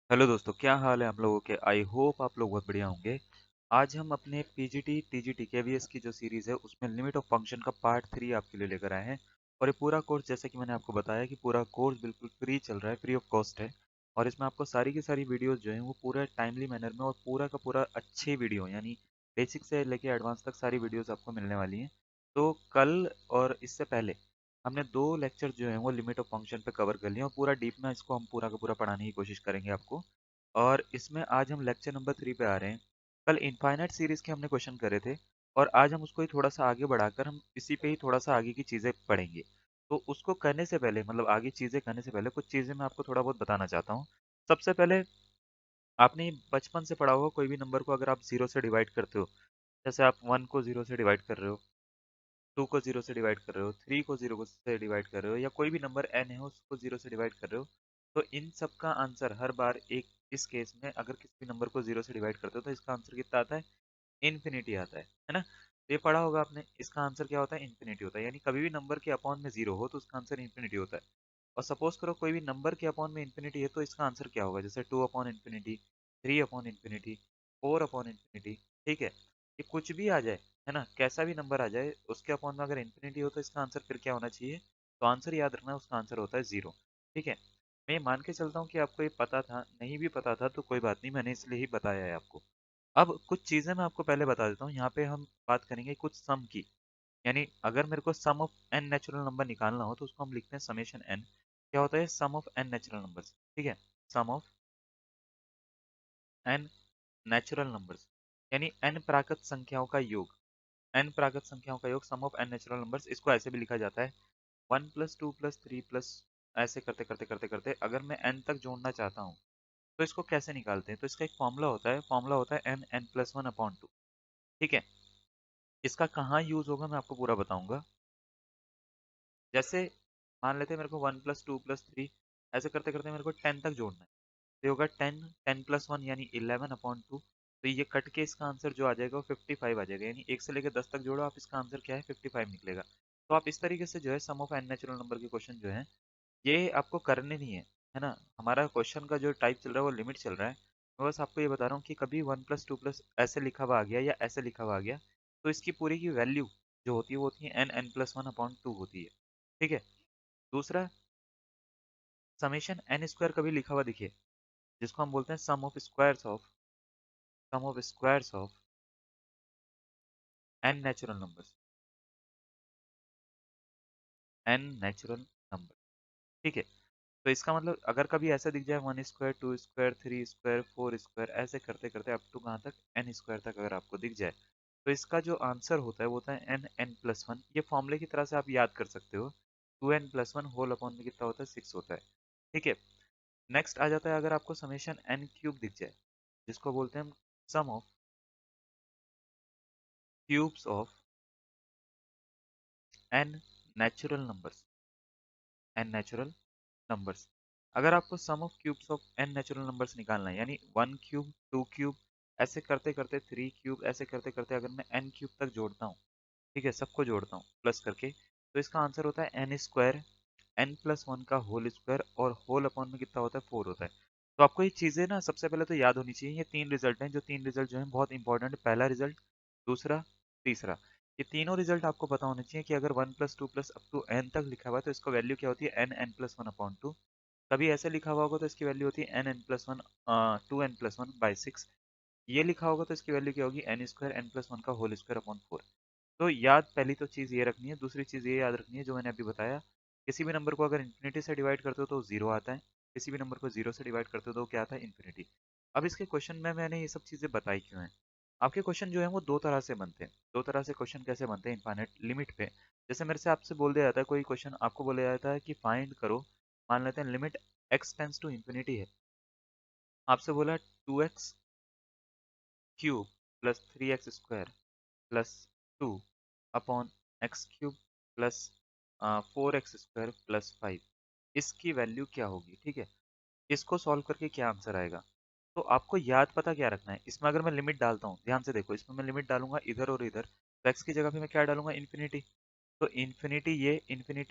Hello दोस्तों, क्या हाल है आप लोगों के। आई होप आप लोग बहुत बढ़िया होंगे। आज हम अपने पीजीटी टीजीटी केवीएस की जो सीरीज़ है उसमें लिमिट ऑफ फंक्शन का पार्ट 3 आपके लिए लेकर आए हैं। और ये पूरा कोर्स, जैसे कि मैंने आपको बताया कि पूरा कोर्स बिल्कुल फ्री चल रहा है, फ्री ऑफ कॉस्ट है। और इसमें आपको सारी की सारी वीडियोस जो हैं वो पूरा टाइमली मैनर में और पूरा का पूरा अच्छी वीडियो, यानी बेसिक से लेके एडवांस तक सारी वीडियोस आपको मिलने वाली हैं। तो कल और इससे पहले हमने 2 लेक्चर जो हैं वो लिमिट ऑफ फंक्शन पे कवर कर लिए और पूरा डीप में इसको हम पूरा का पूरा पढ़ाने की कोशिश करेंगे आपको। और इसमें आज हम लेक्चर नंबर 3 पे आ रहे हैं। कल इनफाइनाइट सीरीज़ के हमने क्वेश्चन करे थे और आज हम उसको ही थोड़ा-सा आगे बढ़ाकर हम इसी पे ही थोड़ा-सा आगे की चीज़ें पढ़ेंगे। तो उसको करने से पहले, मतलब आगे चीज़ें करने से पहले कुछ चीज़ें मैं आपको थोड़ा बहुत बताना चाहता हूँ। सबसे पहले, आपने बचपन से पढ़ा होगा कोई भी नंबर को अगर आप 0 से डिवाइड करते हो, जैसे आप 1 को 0 से डिवाइड कर रहे हो, 2 को 0 से डिवाइड कर रहे हो, 3 को 0 से डिवाइड कर रहे हो, या कोई भी नंबर n है उसको 0 से डिवाइड कर रहे हो, तो इन सब का आंसर हर बार एक, इस केस में अगर किसी भी नंबर को 0 से डिवाइड करते हो तो इसका आंसर कितना आता है? इन्फिनिटी आता है ना? तो ये पढ़ा होगा आपने, इसका आंसर क्या होता है? इन्फिनिटी होता है। यानी कभी भी नंबर के अपॉन में 0 हो तो उसका आंसर इन्फिनिटी होता है। और सपोज करो कोई भी नंबर के अपॉन में इन्फिनिटी है तो इसका आंसर क्या होगा? जैसे 2 upon infinity, 3 upon infinity, 4 upon infinity. ठीक है, ये कुछ भी आ जाए, है ना, कैसा भी नंबर आ जाए, उसके अपॉन में अगर इन्फिनिटी हो तो इसका आंसर फिर क्या होना चाहिए? तो आंसर याद रखना, उसका आंसर होता है 0। ठीक है, मैं ये मान के चलता हूँ कि आपको ये पता था, नहीं भी पता था तो कोई बात नहीं, मैंने इसलिए ही बताया है आपको। अब कुछ चीज़ें मैं आपको पहले बता देता हूँ। यहाँ पे हम बात करेंगे कुछ सम की। यानी अगर मेरे को सम ऑफ एन नेचुरल नंबर निकालना हो तो उसको हम लिखते हैं समेशन एन। क्या होता है? सम ऑफ एन नेचुरल नंबर्स। ठीक है, सम ऑफ एन नेचुरल नंबर्स, यानी एन प्राकृत संख्याओं का योग। एन प्राकृत संख्याओं का योग, सम ऑफ एन नेचुरल नंबर्स। इसको ऐसे भी लिखा जाता है 1 + 2 + 3 ऐसे करते करते करते करते अगर मैं एन तक जोड़ना चाहता हूँ तो इसको कैसे निकालते हैं? तो इसका एक फॉर्मूला होता है, फॉर्मूला होता है n n+1/2। ठीक है, इसका कहाँ यूज होगा मैं आपको पूरा बताऊंगा। जैसे मान लेते हैं मेरे को 1 + 2 + 3 ऐसे करते करते मेरे को 10 तक जोड़ना है। तो ये होगा 10, 10+1 यानी 11/2। तो ये कट के इसका आंसर जो आ जाएगा वो 55 आ जाएगा। यानी 1 से लेकर 10 तक जोड़ो आप, इसका आंसर क्या है? 55 निकलेगा। तो आप इस तरीके से जो है सम ऑफ एन नेचुरल नंबर के क्वेश्चन जो है ये आपको करने नहीं है ना। हमारा क्वेश्चन का जो टाइप चल रहा है वो लिमिट चल रहा है। मैं बस आपको ये बता रहा हूँ कि कभी 1 + 2 ऐसे लिखा हुआ आ गया या ऐसे लिखा हुआ आ गया तो इसकी पूरी की वैल्यू जो होती है वो होती है n n+1/2 होती है। ठीक है, दूसरा, समेशन एन स्क्वायर कभी लिखा हुआ दिखे, जिसको हम बोलते हैं sum of squares of n natural numbers, n natural number. ठीक है, तो इसका मतलब अगर कभी ऐसा दिख जाए 1 स्क्वायर, 2 स्क्वायर, 3 स्क्वायर, 4 स्क्वायर ऐसे करते करते अप टू कहाँ तक? n स्क्वायर तक अगर आपको दिख जाए तो इसका जो आंसर होता है वो होता है n n+1। ये फॉर्मूले की तरह से आप याद कर सकते हो। 2n+1 होल अपॉन में कितना होता है? 6 होता है। ठीक है, नेक्स्ट आ जाता है अगर आपको समेशन n³ दिख जाए, जिसको बोलते हैं हम sum of cubes of n natural numbers, n natural numbers. अगर आपको sum of cubes of n natural numbers निकालना है, यानी 1³ 2³ ऐसे करते करते 3³ ऐसे करते करते अगर मैं n³ तक जोड़ता हूँ, ठीक है, सबको जोड़ता हूँ प्लस करके, तो इसका आंसर होता है n² n+1 का होल स्क्वायर और होल अपॉन में कितना होता है? 4 होता है। तो आपको ये चीज़ें ना सबसे पहले तो याद होनी चाहिए। ये 3 रिजल्ट हैं, जो 3 रिजल्ट जो हैं बहुत इंपॉर्टेंट है। पहला रिजल्ट, दूसरा, तीसरा, ये तीनों रिजल्ट आपको पता होने चाहिए कि अगर 1 + 2 + अप टू n तक लिखा हुआ है तो इसका वैल्यू क्या होती है? n n+1/2। कभी ऐसे लिखा हुआ होगा तो इसकी वैल्यू होती है n n+1 2n+1/6। ये लिखा होगा तो इसकी वैल्यू क्या होगी? n² n+1 का होल स्क्वायर अपॉन 4। तो याद पहली तो चीज़ ये रखनी है। दूसरी चीज़ ये याद रखनी है जो मैंने अभी बताया, किसी भी नंबर को अगर इन्फिनिटी से डिवाइड करते हो तो 0 आता है, किसी भी नंबर को 0 से डिवाइड करते हो तो क्या आता है? इन्फिनिटी। अब इसके क्वेश्चन में मैंने ये सब चीज़ें बताई क्यों हैं? आपके क्वेश्चन जो है वो दो तरह से बनते हैं। दो तरह से क्वेश्चन कैसे बनते हैं इनफाइनाइट लिमिट पे? जैसे मेरे से आपसे बोल दिया जाता है कोई क्वेश्चन, आपको बोला जाता है कि फाइंड करो, मान लेते हैं limit x tends to infinity है, आपसे बोला 2x³ plus 3x² plus 2 upon x³ plus 4x² plus 5, इसकी वैल्यू क्या होगी? ठीक है, इसको सॉल्व करके क्या आंसर आएगा? तो आपको याद पता क्या रखना है, इसमें अगर मैं लिमिट डालता हूँ, ध्यान से देखो, इसमें मैं लिमिट डालूंगा इधर और इधर, तो x की जगह पे मैं क्या डालूंगा? इन्फिनिटी। तो इन्फिनिटी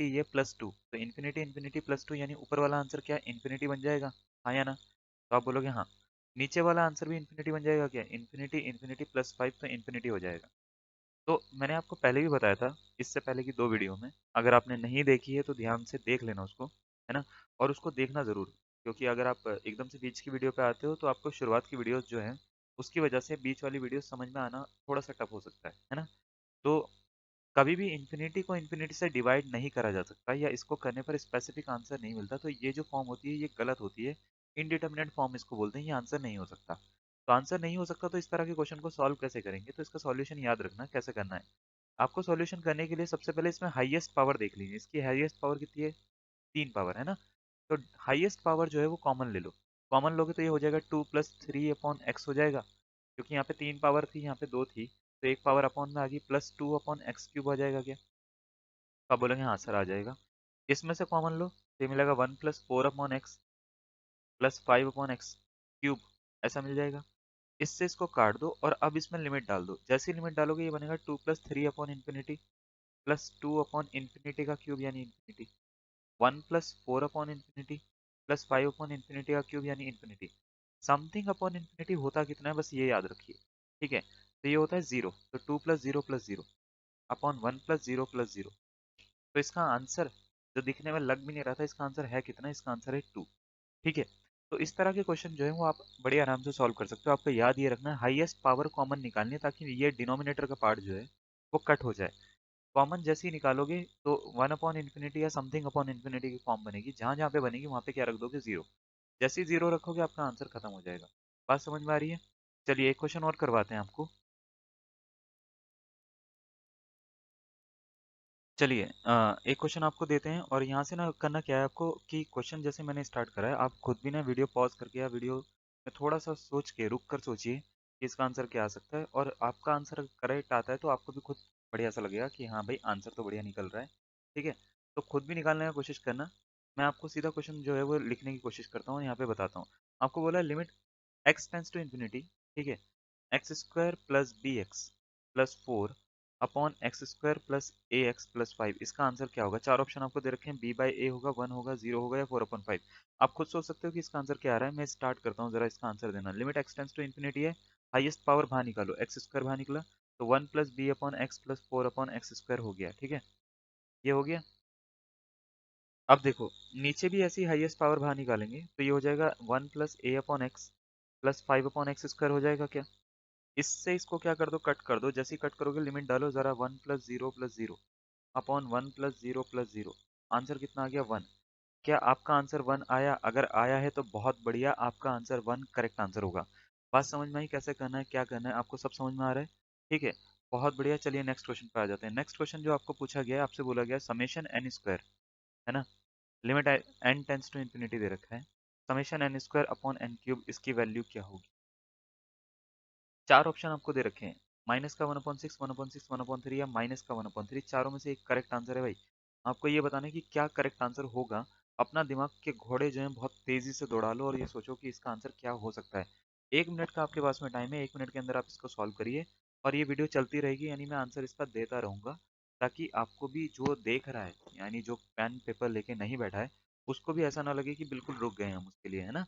ये प्लस 2, तो इन्फिनिटी इन्फिनिटी प्लस 2 यानी ऊपर वाला आंसर क्या है? इन्फिनिटी बन जाएगा, हाँ या ना? तो आप बोलोगे हाँ। नीचे वाला आंसर भी इन्फिनिटी बन जाएगा क्या? इन्फिनिटी इन्फिनिटी प्लस 5 तो इन्फिनिटी हो जाएगा। तो मैंने आपको पहले भी बताया था, इससे पहले की 2 वीडियो में, अगर आपने नहीं देखी है तो ध्यान से देख लेना उसको, है ना? और उसको देखना ज़रूर, क्योंकि अगर आप एकदम से बीच की वीडियो पे आते हो तो आपको शुरुआत की वीडियोज़ जो हैं, उसकी वजह से बीच वाली वीडियो समझ में आना थोड़ा-सा टफ हो सकता है ना? तो कभी भी इन्फिनिटी को इन्फिनिटी से डिवाइड नहीं करा जा सकता, या इसको करने पर स्पेसिफिक आंसर नहीं मिलता, तो ये जो फॉर्म होती है ये गलत होती है। इनडिटरमिनेट फॉर्म इसको बोलते हैं, ये आंसर नहीं हो सकता। तो आंसर नहीं हो सकता तो इस तरह के क्वेश्चन को सॉल्व कैसे करेंगे? तो इसका सॉल्यूशन याद रखना कैसे करना है। आपको सॉल्यूशन करने के लिए सबसे पहले इसमें हाईएस्ट पावर देख लीजिए। इसकी हाईएस्ट पावर कितनी है? 3 पावर, है ना? तो हाईएस्ट पावर जो है वो कॉमन ले लो। कॉमन लोगे तो ये हो जाएगा 2 प्लस 3 अपॉन एक्स हो जाएगा, क्योंकि यहाँ पे 3 पावर थी, यहाँ पे 2 थी, तो एक पावर अपॉन में आ गई, प्लस 2 अपॉन एक्स क्यूब आ जाएगा क्या? तो आप बोलेंगे हाँ सर आ जाएगा। इसमें से कॉमन लो तो ये मिलेगा 1 plus 4 upon x plus 5 upon x cube, ऐसा मिल जाएगा। इससे इसको काट दो और अब इसमें लिमिट डाल दो। जैसी लिमिट डालोगे ये बनेगा 2 plus 3 upon infinity plus 2 upon infinity का क्यूब यानी infinity, 1 plus 4 upon infinity plus 5 upon infinity का क्यूब यानी इन्फिनिटी। समथिंग अपॉन इन्फिनिटी होता कितना है बस ये याद रखिए, ठीक है? तो ये होता है जीरो, तो 2 plus zero upon 1 plus zero plus zero. तो इसका आंसर जो दिखने में लग भी नहीं रहा था, इसका आंसर है कितना? इसका आंसर है 2। ठीक है? तो इस तरह के क्वेश्चन जो है वो आप बड़े आराम से सॉल्व कर सकते हो। आपको याद ये रखना है हाईएस्ट पावर कॉमन निकालनी है, ताकि ये डिनोमिनेटर का पार्ट जो है वो कट हो जाए। कॉमन जैसे ही निकालोगे तो 1 अपॉन इन्फिनिटी या समथिंग अपॉन इन्फिनिटी की फॉर्म बनेगी। जहां जहां पे बनेगी वहां पे क्या रख दोगे? जीरो। जैसे ही जीरो रखोगे आपका आंसर खत्म हो जाएगा। बात समझ में आ रही है? चलिए एक क्वेश्चन और करवाते हैं आपको। चलिए एक क्वेश्चन आपको देते हैं, और यहाँ से ना करना क्या है आपको कि क्वेश्चन जैसे मैंने स्टार्ट करा है, आप खुद भी ना वीडियो पॉज करके या वीडियो में थोड़ा सा सोच के रुक कर सोचिए कि इसका आंसर क्या आ सकता है, और आपका आंसर करेक्ट आता है तो आपको भी खुद बढ़िया सा लगेगा कि हाँ भाई आंसर तो बढ़िया निकल रहा है। ठीक है? तो खुद भी निकालने की कोशिश करना। मैं आपको सीधा क्वेश्चन जो है वो लिखने की कोशिश करता हूँ, यहाँ पे बताता हूँ। आपको बोला limit x tends to infinity, ठीक है, x square plus b x plus 4 upon x square plus a x plus 5। इसका आंसर क्या होगा? चार ऑप्शन आपको दे रखे हैं, बी बाई ए होगा, 1 होगा, 0 होगा, या 4 अपॉन 5। आप खुद सोच सकते हो कि इसका आंसर क्या आ रहा है। मैं स्टार्ट करता हूँ, जरा इसका आंसर देना। Limit x tends to infinity है, हाईएस्ट पावर बाहर निकालो, एक्स स्क्वायर बाहर निकला, तो 1 plus B upon x plus 4 upon x square हो गया। ठीक है? ये हो गया। अब देखो, नीचे भी ऐसी हाईएस्ट पावर बाहर निकालेंगे तो ये हो जाएगा 1 plus a upon x plus 5 upon x square हो जाएगा क्या? इससे इसको क्या कर दो? कट कर दो। जैसे ही कट करोगे लिमिट डालो जरा, 1 plus zero upon 1 plus zero, answer कितना आ गया? 1। क्या आपका आंसर 1 आया? अगर आया है तो बहुत बढ़िया, आपका आंसर 1 करेक्ट आंसर होगा। बात समझ में आई कैसे करना है, क्या करना है? आपको सब समझ में आ रहा है? ठीक है, बहुत बढ़िया। चलिए नेक्स्ट क्वेश्चन पे आ जाते हैं। नेक्स्ट क्वेश्चन जो आपको पूछा गया है, आपसे बोला गया समेशन एन स्क्वायर, है ना? Limit n tends to infinity दे रखा है, summation n square upon n cube, इसकी वैल्यू क्या होगी? चार ऑप्शन आपको दे रखे हैं, माइनस का 1/6, 1/6, 1/3, या माइनस का 1/3। चारों में से एक करेक्ट आंसर है भाई। आपको ये बताना है कि क्या करेक्ट आंसर होगा। अपना दिमाग के घोड़े जो हैं बहुत तेजी से दौड़ा लो और ये सोचो कि इसका आंसर क्या हो सकता है। 1 मिनट का आपके पास में टाइम है, 1 मिनट के अंदर आप इसको सॉल्व करिए, और ये वीडियो चलती रहेगी, यानी मैं आंसर इसका देता रहूंगा, ताकि आपको भी जो देख रहा है, यानी जो पेन पेपर लेके नहीं बैठा है, उसको भी ऐसा ना लगे कि बिल्कुल रुक गए हम उसके लिए, है ना?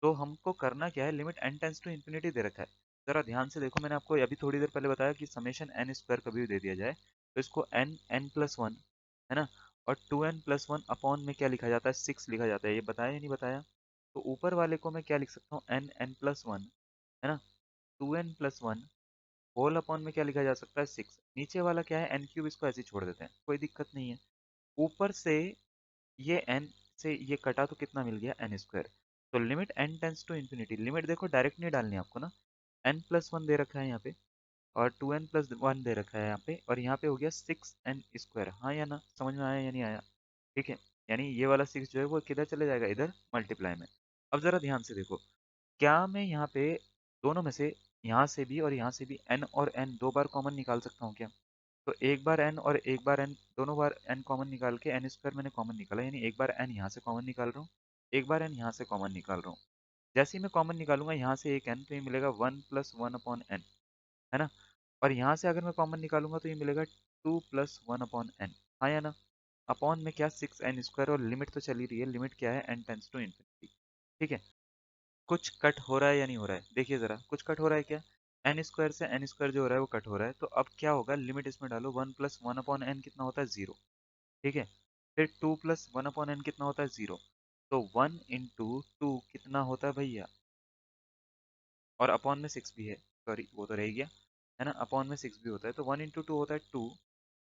तो हमको करना क्या है, limit n tends to infinity दे रखा है। जरा ध्यान से देखो, मैंने आपको अभी थोड़ी देर पहले बताया कि समेशन एन स्क्वायर कभी भी दे दिया जाए तो इसको एन एन प्लस वन, है ना, और 2n+1 अपॉन में क्या लिखा जाता है? 6 लिखा जाता है। ये बताया या नहीं बताया? तो ऊपर वाले को मैं क्या लिख सकता हूँ? एन एन प्लस वन, है ना, 2n+1 होल अपॉन में क्या लिखा जा सकता है? 6। नीचे वाला क्या है? एन क्यूब, इसको ऐसे ही छोड़ देते हैं, कोई दिक्कत नहीं है। ऊपर से ये n से ये कटा तो कितना मिल गया? N square. तो limit n tends to infinity, limit देखो डायरेक्ट नहीं डालनी आपको ना, n+1 दे रखा है यहाँ पे, और 2n+1 दे रखा है यहाँ पे, और यहाँ पे हो गया 6n स्क्वायर। हाँ या ना? समझ में आया या नहीं आया? ठीक है, यानी ये वाला 6 जो है वो किधर चले जाएगा? इधर मल्टीप्लाई में। अब जरा ध्यान से देखो, क्या मैं यहाँ पे दोनों में से, यहाँ से भी और यहाँ से भी n और n दो बार कॉमन निकाल सकता हूँ क्या? तो एक बार n और एक बार n, दोनों बार n कॉमन निकाल के एन स्क्वायर मैंने कॉमन निकाला, यानी एक बार n यहाँ से कॉमन निकाल रहा हूँ, एक बार n यहाँ से कॉमन निकाल रहा हूँ। जैसे ही मैं कॉमन निकालूंगा यहाँ से एक n, तो ये मिलेगा 1+1/n, है ना? और यहाँ से अगर मैं कॉमन निकालूंगा तो ये मिलेगा 2+1/n। हाँ या ना? अपॉन में क्या? 6n स्क्वायर, और लिमिट तो चली रही है, लिमिट क्या है? n tends to infinity. ठीक है? कुछ कट हो रहा है या नहीं हो रहा है, देखिए जरा कुछ कट हो रहा है क्या? एन स्क्वायर से एन स्क्वायर जो हो रहा है वो कट हो रहा है, तो अब क्या होगा, लिमिट इसमें डालो, one plus one upon n कितना होता है, जीरो। ठीक है, फिर two plus one upon n कितना होता है, जीरो। तो वन इंटू टू कितना होता है भैया, और अपॉन में सिक्स भी है, सॉरी वो तो रह गया, है ना, अपॉन में सिक्स भी होता है, तो वन इंटू टू होता है टू,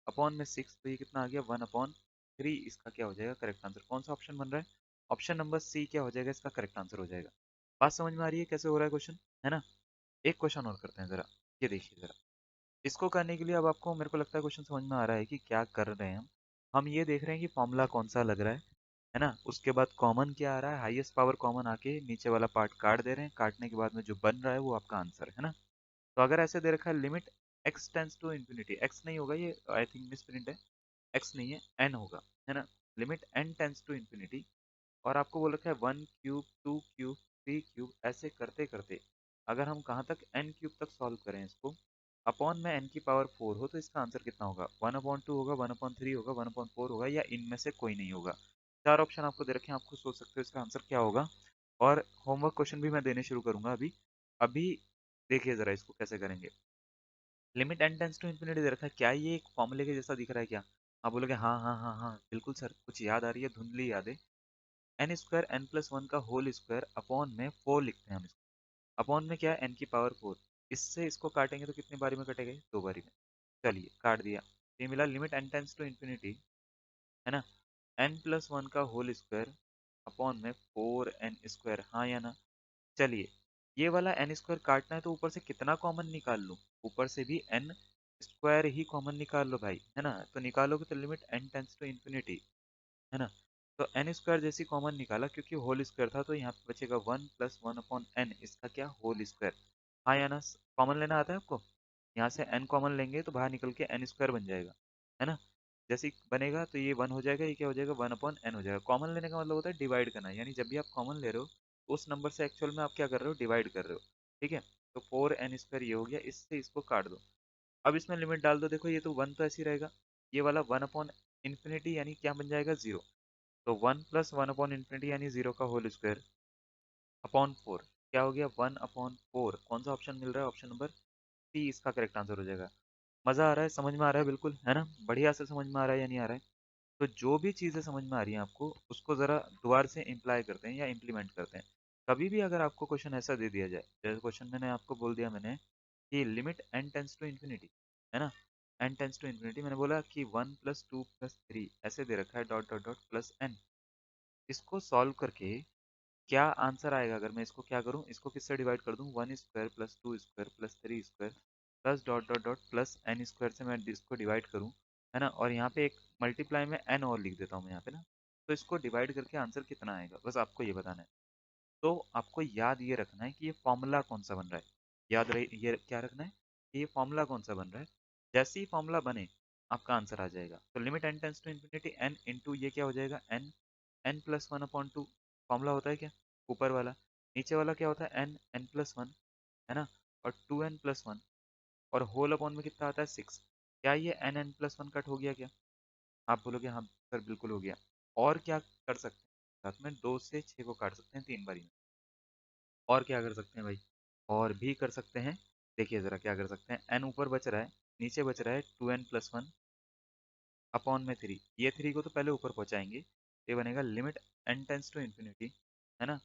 अपॉन में सिक्स, तो ये कितना आ गया, वन अपॉन थ्री। इसका क्या हो जाएगा करेक्ट आंसर, कौन सा ऑप्शन बन रहा है, ऑप्शन नंबर सी क्या हो जाएगा, इसका करेक्ट आंसर हो जाएगा। बात समझ में आ रही है कैसे हो रहा है क्वेश्चन, है ना। एक क्वेश्चन और करते हैं जरा, ये देखिए जरा, इसको करने के लिए अब आपको, मेरे को लगता है क्वेश्चन समझ में आ रहा है कि क्या कर रहे हैं हम ये देख रहे हैं कि फॉर्मूला कौन सा लग रहा है ना, उसके बाद कॉमन क्या आ रहा है, हाईएस्ट पावर कॉमन आके नीचे वाला पार्ट काट दे रहे हैं, काटने के बाद में जो बन रहा है वो आपका आंसर है ना। तो अगर ऐसे दे रखा है limit x tends to infinity, x नहीं होगा ये, आई थिंक मिस प्रिंट है, x नहीं है n होगा, है ना, limit n tends to infinity, और आपको बोल रखा है one cube, two cube, three cube, ऐसे करते करते अगर हम कहाँ तक n क्यूब तक सॉल्व करें इसको, अपॉन में n की पावर फोर हो, तो इसका आंसर कितना होगा, वन अपॉन टू होगा, वन अपॉन थ्री होगा, वन अपॉन फोर होगा, या इनमें से कोई नहीं होगा। चार ऑप्शन आपको दे रखे हैं, आपको सोच सकते हो इसका आंसर क्या होगा। और होमवर्क क्वेश्चन भी मैं देने शुरू करूंगा अभी। अभी देखिए जरा इसको कैसे करेंगे। Limit n tends to infinity दे रखा है, क्या ये एक फॉर्मूले के जैसा दिख रहा है क्या? आप बोलोगे हाँ हाँ हाँ हाँ बिल्कुल सर, कुछ याद आ रही है, धुंधली याद है। N square n plus one का होल स्क्वायर अपॉन में फोर लिखते हैं हम इसको, अपॉन में क्या है, एन की पावर फोर। इससे इसको काटेंगे तो कितनी बारी में कटेगा, दो बारी में। चलिए काट दिया, ये मिला limit n tends to infinity, है ना, एन प्लस वन का होल स्क्वायर अपॉन में फोर एन स्क्वायर, हाँ या ना। चलिए, ये वाला एन स्क्वायर काटना है तो ऊपर से कितना कॉमन निकाल लूं, ऊपर से भी एन स्क्वायर ही कॉमन निकाल लो भाई, है ना, तो निकालोगे तो limit n tends to infinity, है ना, तो एन स्क्वायर जैसी कॉमन निकाला, क्योंकि होल स्क्वायर था, तो यहाँ पे बचेगा one plus one upon n, इसका क्या, होल स्क्वायर। हाँ या ना, कॉमन लेना आता है आपको, यहाँ से एन कॉमन लेंगे तो बाहर निकल के एन स्क्वायर बन जाएगा, है ना। जैसे ही बनेगा तो ये वन हो जाएगा, ये क्या हो जाएगा, वन अपॉन एन हो जाएगा। कॉमन लेने का मतलब होता है डिवाइड करना, यानी जब भी आप कॉमन ले रहे हो तो उस नंबर से एक्चुअल में आप क्या कर रहे हो, डिवाइड कर रहे हो। ठीक है, तो फोर एन स्क्वायर ये हो गया, इससे इसको काट दो। अब इसमें लिमिट डाल दो, देखो ये तो वन तो ऐसे ही रहेगा, ये वाला वन अपॉन इन्फिनिटी यानी क्या बन जाएगा, जीरो। तो one plus one upon infinity यानी जीरो का होल स्क्वायर अपॉन फोर, क्या हो गया, वन अपॉन फोर। कौन सा ऑप्शन मिल रहा है, ऑप्शन नंबर सी इसका करेक्ट आंसर हो जाएगा। मजा आ रहा है, समझ में आ रहा है, बिल्कुल है ना, बढ़िया से समझ में आ रहा है या नहीं आ रहा है। तो जो भी चीज़ें समझ में आ रही हैं आपको, उसको ज़रा दोबारा से इम्प्लाई करते हैं या इम्प्लीमेंट करते हैं। कभी भी अगर आपको क्वेश्चन ऐसा दे दिया जाए, जैसे क्वेश्चन मैंने आपको बोल दिया मैंने कि limit n tends to infinity, है ना, एन टेंस टू इन्फिनिटी, मैंने बोला कि one plus two plus three ऐसे दे रखा है, dot dot dot plus n, इसको सॉल्व करके क्या आंसर आएगा, अगर मैं इसको क्या करूं, इसको किससे डिवाइड कर दूं, one square plus two square plus three square plus dot dot dot plus n square से मैं इसको डिवाइड करूं, है ना, और यहाँ पे एक मल्टीप्लाई में एन और लिख देता हूँ मैं यहाँ पे ना, तो इसको डिवाइड करके आंसर कितना आएगा, बस आपको ये बताना है। तो आपको याद ये रखना है कि ये फॉर्मूला कौन सा बन रहा है, याद रहे ये क्या रखना है कि ये फॉर्मूला कौन सा बन रहा है। जैसे ही फॉर्मूला बने आपका आंसर आ जाएगा। तो limit n tends to infinity n into ये क्या हो जाएगा, n, n plus one upon two, formula होता है क्या, ऊपर वाला, नीचे वाला क्या होता है, एन, एन प्लस वन, है ना, और टू एन प्लस वन, और होल अपॉन में कितना आता है, सिक्स। क्या ये n n plus one cut हो गया क्या? आप बोलोगे हाँ सर बिल्कुल हो गया। और क्या कर सकते हैं साथ में, दो से छः को काट सकते हैं तीन बारी में। और क्या कर सकते हैं भाई, और भी कर सकते हैं। देखिए ज़रा क्या कर सकते हैं, एन ऊपर बच रहा है, नीचे बच रहा है two n plus one upon में थ्री, ये थ्री को तो पहले ऊपर पहुंचाएंगे, ये बनेगा limit n tends to infinity, है ना।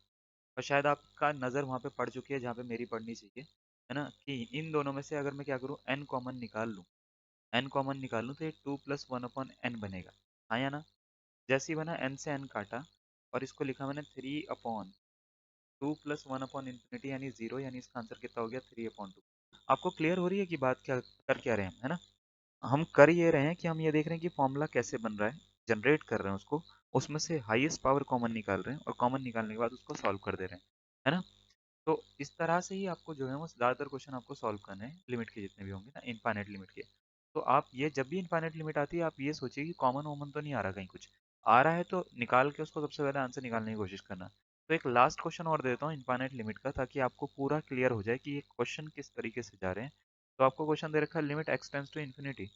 और शायद आपका नज़र वहाँ पे पड़ चुकी है जहाँ पे मेरी पढ़नी चाहिए, है ना, कि इन दोनों में से अगर मैं क्या करूँ, एन कॉमन निकाल लूँ, एन कॉमन निकाल लूँ तो ये two plus one upon n बनेगा, हाँ या ना। जैसे ही बना, एन से एन काटा और इसको लिखा मैंने three upon two plus one upon infinity यानी जीरो, यानी इसका आंसर कितना हो गया, थ्री अपॉन टू। आपको क्लियर हो रही है कि बात क्या कर क्या रहे हैं, है ना। हम कर ये रहे हैं कि हम ये देख रहे हैं कि फॉर्मूला कैसे बन रहा है, जनरेट कर रहे हैं उसको, उसमें से हाईएस्ट पावर कॉमन निकाल रहे हैं, और कॉमन निकालने के बाद उसको सॉल्व कर दे रहे हैं, है ना। तो इस तरह से ही आपको जो है वो ज़्यादातर क्वेश्चन आपको सॉल्व करने हैं, लिमिट के जितने भी होंगे ना, इनफाइनाइट लिमिट के। तो आप ये जब भी इनफाइनाइट लिमिट आती है, आप ये सोचिए कि कॉमन वॉमन तो नहीं आ रहा, कहीं कुछ आ रहा है तो निकाल के उसको सबसे पहले आंसर निकालने की कोशिश करना। तो एक लास्ट क्वेश्चन और देता हूँ इनफाइनाइट लिमिट का, ताकि आपको पूरा क्लियर हो जाए कि ये क्वेश्चन किस तरीके से जा रहे हैं। तो आपको क्वेश्चन दे रखा है limit x tends to infinity,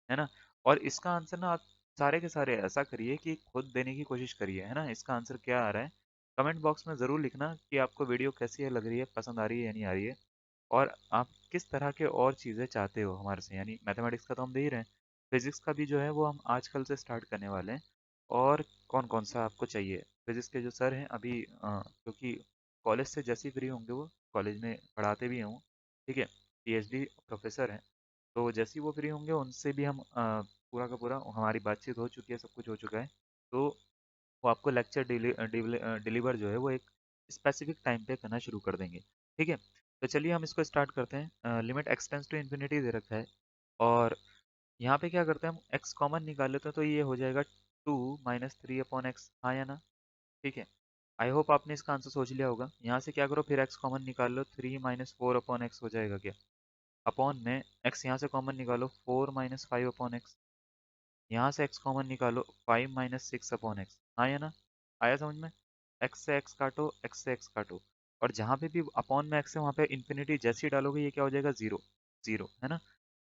है ना, और इसका आंसर ना आप सारे के सारे ऐसा करिए कि खुद देने की कोशिश करिए, है ना। इसका आंसर क्या आ रहा है, कमेंट बॉक्स में ज़रूर लिखना कि आपको वीडियो कैसी है लग रही है, पसंद आ रही है या नहीं आ रही है, और आप किस तरह के और चीज़ें चाहते हो हमारे से। यानी मैथमेटिक्स का तो हम दे ही रहे हैं, फिजिक्स का भी जो है वो हम आजकल से स्टार्ट करने वाले हैं। और कौन कौन सा आपको चाहिए? फिजिक्स के जो सर हैं अभी क्योंकि कॉलेज से जैसे ही फ्री होंगे वो कॉलेज में पढ़ाते भी हैं वो, ठीक है, पीएचडी प्रोफेसर हैं, तो जैसे ही वो फ्री होंगे उनसे भी हम पूरा का पूरा हमारी बातचीत हो चुकी है, सब कुछ हो चुका है। तो वो आपको लेक्चर डिलीवर जो है वो एक स्पेसिफिक टाइम पे करना शुरू कर देंगे। ठीक है, तो चलिए हम इसको स्टार्ट करते हैं। लिमिट एक्सटेंस टू इन्फिनिटी दे रखा है, और यहाँ पे क्या करते हैं हम x कॉमन निकाल लेते हैं, तो ये हो जाएगा 2 - 3/x, हाँ या ना? ठीक है, आई होप आपने इसका आंसर सोच लिया होगा। यहाँ से क्या करो, फिर x कॉमन निकाल लो, 3 - 4/x हो जाएगा क्या? अपॉन में x यहाँ से कॉमन निकालो, 4 - 5/x, यहाँ से x कॉमन निकालो, 5 - 6/x, हाँ या ना? आया समझ में? x से x काटो, x से x काटो, और जहाँ पे भी अपॉन में x है वहाँ पे इन्फिनिटी जैसे ही डालोगे ये क्या हो जाएगा, जीरो। जीरो है ना?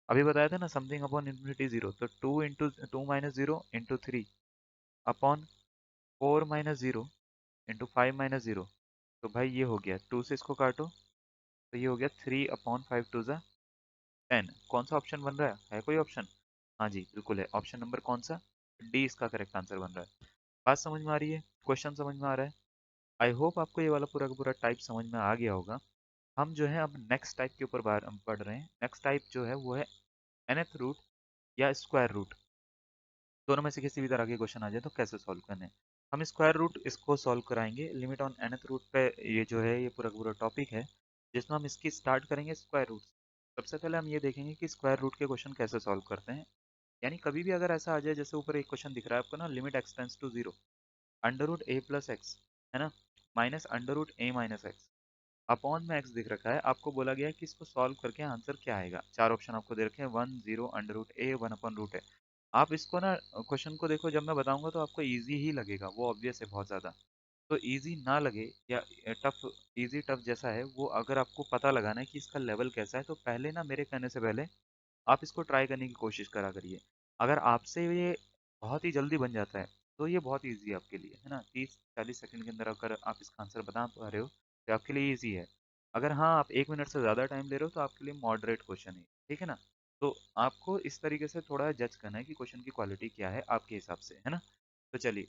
अभी बताया था ना समथिंग अपॉन इन्फिनिटी जीरो, तो 2 - 2 - 0 × 3 अपॉन 4 - 0 × 5 - 0, तो भाई ये हो गया, 2 से इसको काटो तो ये हो गया 3/5 × 2 = 10। कौन सा ऑप्शन बन रहा है कोई ऑप्शन? हाँ जी बिल्कुल है, ऑप्शन नंबर कौन सा, डी इसका करेक्ट आंसर बन रहा है। बात समझ में आ रही है? क्वेश्चन समझ में आ रहा है? आई होप आपको ये वाला पूरा का पूरा टाइप समझ में आ गया होगा। हम जो है अब नेक्स्ट टाइप के ऊपर पढ़ रहे हैं। नेक्स्ट टाइप जो है वो है nth रूट या स्क्वायर रूट। दोनों में से किसी भी तरह के क्वेश्चन आ जाए तो कैसे सॉल्व करने हैं। हम स्क्वायर रूट इसको सॉल्व कराएंगे, लिमिट ऑन nth रूट पे ये जो है ये पूरा का पूरा टॉपिक है, जिसमें हम इसकी स्टार्ट करेंगे स्क्वायर रूट। सबसे पहले हम ये देखेंगे कि स्क्वायर रूट के क्वेश्चन कैसे सॉल्व करते हैं। यानी कभी भी अगर ऐसा आ जाए, जैसे ऊपर एक क्वेश्चन दिख रहा है आपको ना, limit x tends to 0, √a + x, है ना, माइनस √a - x, अपॉन में x दिख रखा है, आपको बोला गया है कि इसको सॉल्व करके आंसर क्या आएगा। चार ऑप्शन आपको दे रखे हैं, 1 0 √a 1/√a। आप इसको ना क्वेश्चन को देखो, जब मैं बताऊंगा तो आपको इजी ही लगेगा, वो ऑब्वियस है बहुत ज़्यादा। तो इजी ना लगे या टफ, इजी टफ जैसा है वो अगर आपको पता लगाना है कि इसका लेवल कैसा है, तो पहले ना मेरे कहने से पहले आप इसको ट्राई करने की कोशिश करा करिए। अगर आपसे ये बहुत ही जल्दी बन जाता है तो ये बहुत ईजी है आपके लिए, है ना, 30 40 सेकंड के अंदर अगर आप इसका आंसर बता पा रहे हो तो आपके लिए ईजी है। अगर हाँ आप 1 मिनट से ज़्यादा टाइम ले रहे हो तो आपके लिए मॉडरेट क्वेश्चन है, ठीक है ना। तो आपको इस तरीके से थोड़ा जज करना है कि क्वेश्चन की क्वालिटी क्या है आपके हिसाब से, है ना। तो चलिए,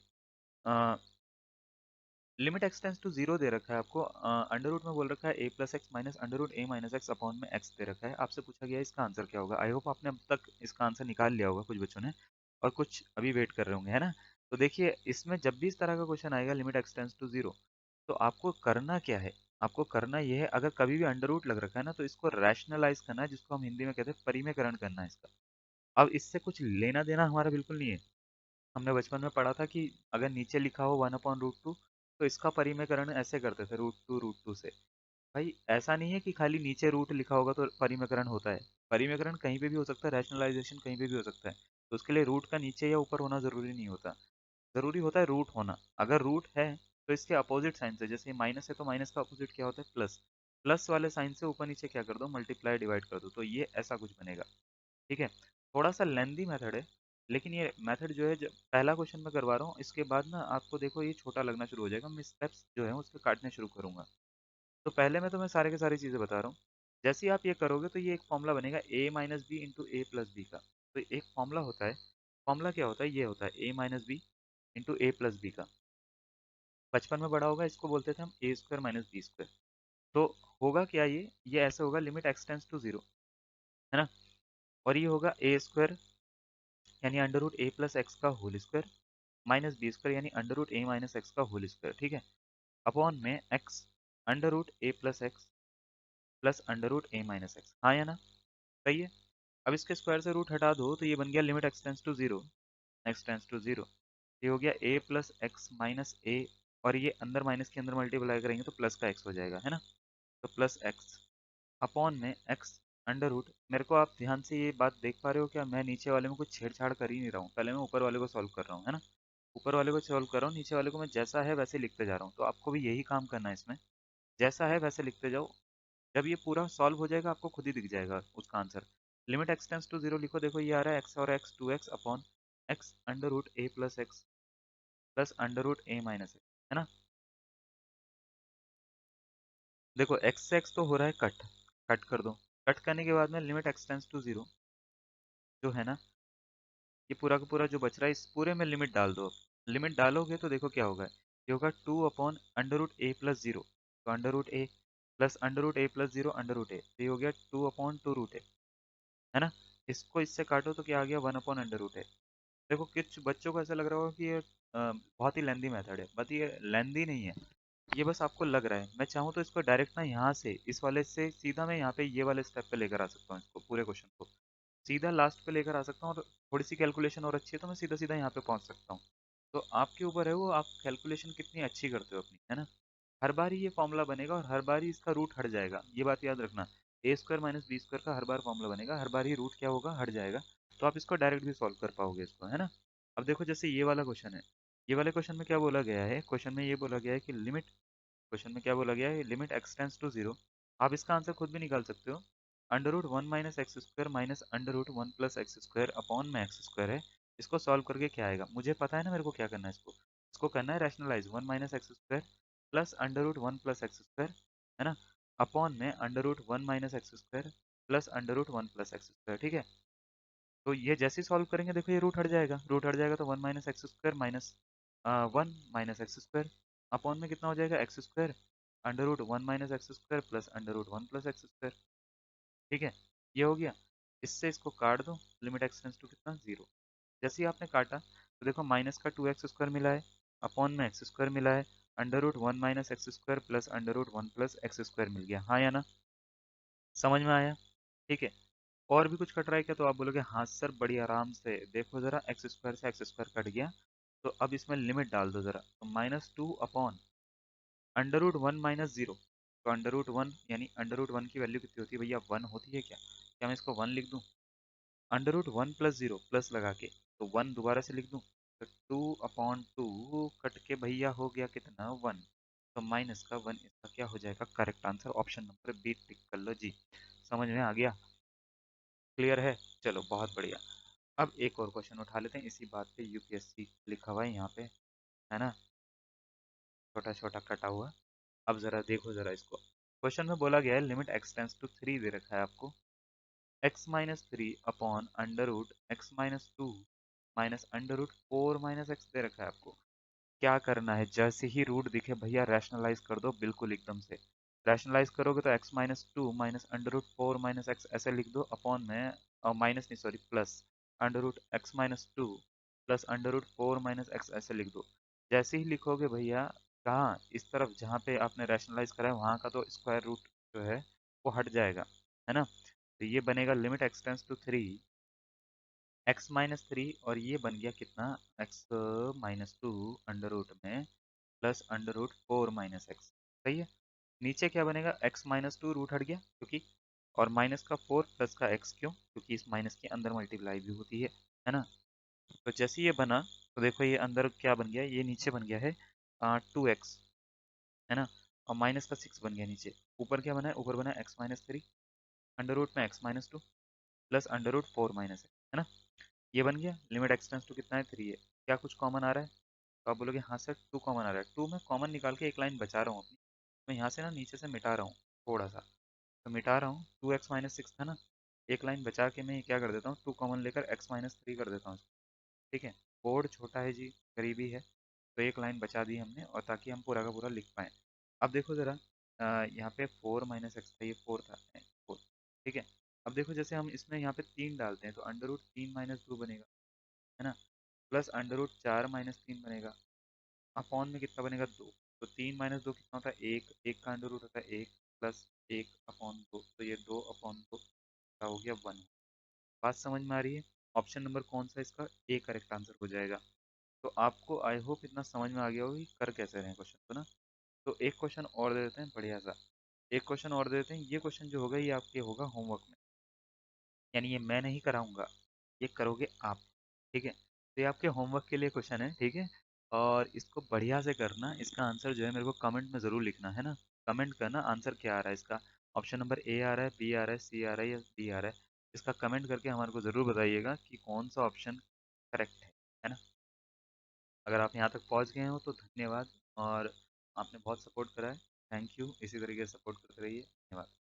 limit x tends to zero दे रखा है आपको, अंडर रूट में बोल रखा है a + x minus √a - x upon में x दे रखा है। आपसे पूछा गया है इसका आंसर क्या होगा। आई होप आपने अब तक इसका आंसर निकाल लिया होगा कुछ बच्चों ने, और कुछ अभी वेट कर रहे होंगे, है ना। तो देखिए इसमें जब भी इस तरह का क्वेश्चन आएगा limit x tends to zero, तो आपको करना क्या है, आपको करना ये है, अगर कभी भी अंडर रूट लग रखा है ना तो इसको रैशनलाइज करना है, जिसको हम हिंदी में कहते हैं परिमेयकरण करना है इसका। अब इससे कुछ लेना देना हमारा बिल्कुल नहीं है। हमने बचपन में पढ़ा था कि अगर नीचे लिखा हो 1/√2 तो इसका परिमेयकरण ऐसे करते थे, √2 से। भाई ऐसा नहीं है कि खाली नीचे रूट लिखा होगा तो परिमेयकरण होता है। परिमेयकरण कहीं पे भी हो सकता है, रैशनलाइजेशन कहीं पे भी हो सकता है, तो उसके लिए रूट का नीचे या ऊपर होना जरूरी नहीं होता। जरूरी होता है रूट होना। अगर रूट है तो इसके अपोजिट साइन से, जैसे माइनस है तो माइनस का अपोजिट क्या होता है, प्लस। प्लस वाले साइन से ऊपर नीचे क्या कर दो, मल्टीप्लाई डिवाइड कर दो, तो ये ऐसा कुछ बनेगा। ठीक है, थोड़ा सा लेंदी मेथड है, लेकिन ये मेथड जो है, जब पहला क्वेश्चन मैं करवा रहा हूँ इसके बाद ना आपको देखो ये छोटा लगना शुरू हो जाएगा, मैं स्टेप्स जो है उसके काटने शुरू करूंगा। तो पहले मैं तुम्हें सारे के सारी चीज़ें बता रहा हूँ। जैसे ही आप ये करोगे तो ये एक फॉर्मूला बनेगा a - b × a + b का। तो एक फॉर्मूला होता है, फॉर्मूला क्या होता है, ये होता है a - b × a + b का। बचपन में बड़ा होगा, इसको बोलते थे हम a² - b²। तो होगा क्या, ये ऐसे होगा, limit x tends to zero, है ना, और ये होगा a² यानी √a + x का होल स्क्वायर माइनस b² यानी √a - x का होल स्क्वायर, ठीक है, अपॉन में x √a + x plus √a - x, हाँ या ना, सही है। अब इसके स्क्वायर से रूट हटा दो तो ये बन गया limit x tends to zero, x tends to zero, ये हो गया a + x - a, और ये अंदर माइनस के अंदर मल्टीप्लाई करेंगे तो प्लस का x हो जाएगा, है ना, तो प्लस x अपॉन में x अंडर रूट। मेरे को आप ध्यान से ये बात देख पा रहे हो क्या, मैं नीचे वाले में कुछ छेड़छाड़ कर ही नहीं रहा हूँ, पहले मैं ऊपर वाले को सॉल्व कर रहा हूँ, है ना, ऊपर वाले को सॉल्व कर रहा हूँ, नीचे वाले को मैं जैसा है वैसे लिखते जा रहा हूँ। तो आपको भी यही काम करना है इसमें, जैसा है वैसे लिखते जाओ। जब ये पूरा सॉल्व हो जाएगा आपको खुद ही दिख जाएगा उसका answer. Limit x tends to zero लिखो, देखो ये आ रहा है x और x 2x upon x under root a + x plus under root a - x, है ना। देखो एक्स से एक्स तो हो रहा है कट, कट कर दो। कट करने के बाद में लिमिट एक्सटेंड्स टू जीरो, जो है ना, ये पूरा का पूरा जो बच रहा है इस पूरे में लिमिट डाल दो। लिमिट डालोगे तो देखो क्या होगा, ये होगा 2/√a+0। तो under root a plus under root a+0 under root a, तो ये हो गया 2/2√a, है ना। इसको इससे काटो तो क्या आ गया, 1/√a। देखो कुछ बच्चों को ऐसा लग रहा होगा कि ये बहुत ही लेंदी मेथड है, बट ये लेंदी नहीं है, ये बस आपको लग रहा है। मैं चाहूँ तो इसको डायरेक्ट ना यहाँ से इस वाले से सीधा मैं यहाँ पे ये वाले स्टेप पे लेकर आ सकता हूँ, इसको पूरे क्वेश्चन को सीधा लास्ट पे लेकर आ सकता हूँ, और थोड़ी सी कैलकुलेशन और अच्छी है तो मैं सीधा सीधा यहाँ पे पहुँच सकता हूँ। तो आपके ऊपर है वो, आप कैलकुलेशन कितनी अच्छी करते हो अपनी, है ना। हर बार ही ये फॉर्मूला बनेगा और हर बार ही इसका रूट हट जाएगा, ये बात याद रखना। a² - b² का हर बार फॉर्मूला बनेगा, हर बार ही रूट क्या होगा, हट जाएगा। तो आप इसको डायरेक्ट भी सॉल्व कर पाओगे इसको, है ना। अब देखो जैसे ये वाला क्वेश्चन है, ये वाले क्वेश्चन में क्या बोला गया है, क्वेश्चन में ये बोला गया है कि लिमिट, क्वेश्चन में क्या बोला गया है, limit x tends to zero. आप इसका आंसर खुद भी निकाल सकते हो। Under root 1 - x² under root 1 + x² upon में x² है। इसको सॉल्व करके क्या आएगा, मुझे पता है ना मेरे को क्या करना है, इसको इसको करना है rationalise, 1 - x² plus under root 1 + x², है ना, अपॉन में under root 1 - x² plus under root 1 + x², ठीक है। तो ये जैसे ही सॉल्व करेंगे देखो ये रूट हट जाएगा, रूट हट जाएगा तो 1 - x² माइनस 1 - x² अपॉन में कितना हो जाएगा, x², under root 1 - x² plus under root 1 + x², ठीक है। ये हो गया। इससे इसको काट दो, लिमिट एक्सटेंड्स टू कितना, जीरो। जैसे ही आपने काटा तो देखो माइनस का 2x² मिला है, अपॉन में x² मिला है, under root 1 - x² plus under root 1 + x² मिल गया, हाँ या ना, समझ में आया, ठीक है। और भी कुछ कट रहा है क्या, तो आप बोलोगे हाँ सर बड़ी आराम से, देखो जरा x² से x² कट गया, तो अब इसमें लिमिट डाल दो जरा, तो -2 अपॉन अंडर रूट 1 - 0। तो अंडर रूट 1 यानी अंडर रूट 1 की वैल्यू कितनी होती है भैया, 1 होती है क्या मैं इसको 1 लिख दूं, अंडर रूट 1 + 0 प्लस लगा के, तो 1 दोबारा से लिख दूं, तो 2/2 कट के भैया हो गया कितना, 1। तो माइनस का 1 इसका क्या हो जाएगा, correct answer option number B tick कर लो जी। समझ में आ गया, क्लियर है, चलो बहुत बढ़िया। अब एक और क्वेश्चन उठा लेते हैं इसी बात पे, यूपीएससी लिखा हुआ है यहाँ पे, है ना, छोटा छोटा कटा हुआ। अब जरा देखो जरा इसको, क्वेश्चन में बोला गया है लिमिट एक्स टेंस टू 3 दे रखा है आपको, x - 3 upon under root x - 2 minus under root 4 - x दे रखा है आपको। क्या करना है, जैसे ही रूट दिखे भैया रैशनलाइज कर दो, बिल्कुल एकदम से रैशनलाइज करोगे तो x - 2 minus under root 4 - x ऐसे लिख दो, अपॉन में माइनस नहीं sorry plus under root x - 2 plus under root 4 - x ऐसे लिख दो। जैसे ही लिखोगे भैया, कहाँ इस तरफ जहाँ पे आपने रैशनलाइज करा है वहाँ का तो स्क्वायर रूट जो है वो हट जाएगा, है ना। तो ये बनेगा limit x tends to 3 x - 3, और ये बन गया कितना, x - 2 अंडर रूट में प्लस अंडर रूट 4 - x, सही है। नीचे क्या बनेगा, x - 2 रूट हट गया क्योंकि, और माइनस का 4 प्लस का x, क्यों, क्योंकि इस माइनस के अंदर मल्टीप्लाई भी होती है ना। तो जैसे ये बना तो देखो ये अंदर क्या बन गया, ये नीचे बन गया है 2x, है ना, और माइनस का 6 बन गया नीचे। ऊपर क्या बना है, ऊपर बना है x - 3 अंडर रूट में x - 2 plus under root 4 - x, है ना। ये बन गया, लिमिट एक्सटेंस टू कितना है, 3 है। क्या कुछ कॉमन आ रहा है, तो आप बोलोगे हाँ सर 2 कॉमन आ रहा है, 2 मैं कॉमन निकाल के एक लाइन बचा रहा हूँ अपनी, मैं यहाँ से ना नीचे से मिटा रहा हूँ थोड़ा सा, तो मिटा रहा हूँ, 2x - 6 था ना, एक लाइन बचा के मैं क्या कर देता हूँ, 2 कॉमन लेकर x - 3 कर देता हूँ, ठीक है। कोड छोटा है जी, करीबी है, तो एक लाइन बचा दी हमने, और ताकि हम पूरा का पूरा लिख पाएँ। अब देखो ज़रा, यहाँ पे 4 - x था, ये 4 था, 4, ठीक है। अब देखो जैसे हम इसमें यहाँ पे 3 डालते हैं तो अंडर रूट 3 - 2 बनेगा, है ना, प्लस अंडर रूट 4 - 3 बनेगा, अपॉन में कितना बनेगा, 2। तो 3 - 2 कितना होता है, 1, 1 का अंडर रूट होता है 1, प्लस 1/2, तो ये 2/2 का हो गया 1। बात समझ में आ रही है, ऑप्शन नंबर कौन सा इसका, ए करेक्ट आंसर हो जाएगा। तो आपको आई होप इतना समझ में आ गया होगा कि कर कैसे रहे हैं क्वेश्चन को ना। तो एक क्वेश्चन और दे देते हैं बढ़िया सा, एक क्वेश्चन और दे देते हैं, ये क्वेश्चन जो होगा ये आपके होगा होमवर्क में, यानी ये मैं नहीं कराऊंगा, ये करोगे आप, ठीक है। तो ये आपके होमवर्क के लिए क्वेश्चन है, ठीक है। और इसको बढ़िया से करना, इसका आंसर जो है मेरे को कमेंट में ज़रूर लिखना, है ना। कमेंट करना आंसर क्या आ रहा है इसका, ऑप्शन नंबर ए आ रहा है, बी आ रहा है, सी आ रहा है या डी आ रहा है, इसका कमेंट करके हमारे को ज़रूर बताइएगा कि कौन सा ऑप्शन करेक्ट है ना। अगर आप यहाँ तक पहुँच गए हो तो धन्यवाद, और आपने बहुत सपोर्ट करा है। थैंक यू, इसी तरीके से सपोर्ट करते रहिए। धन्यवाद।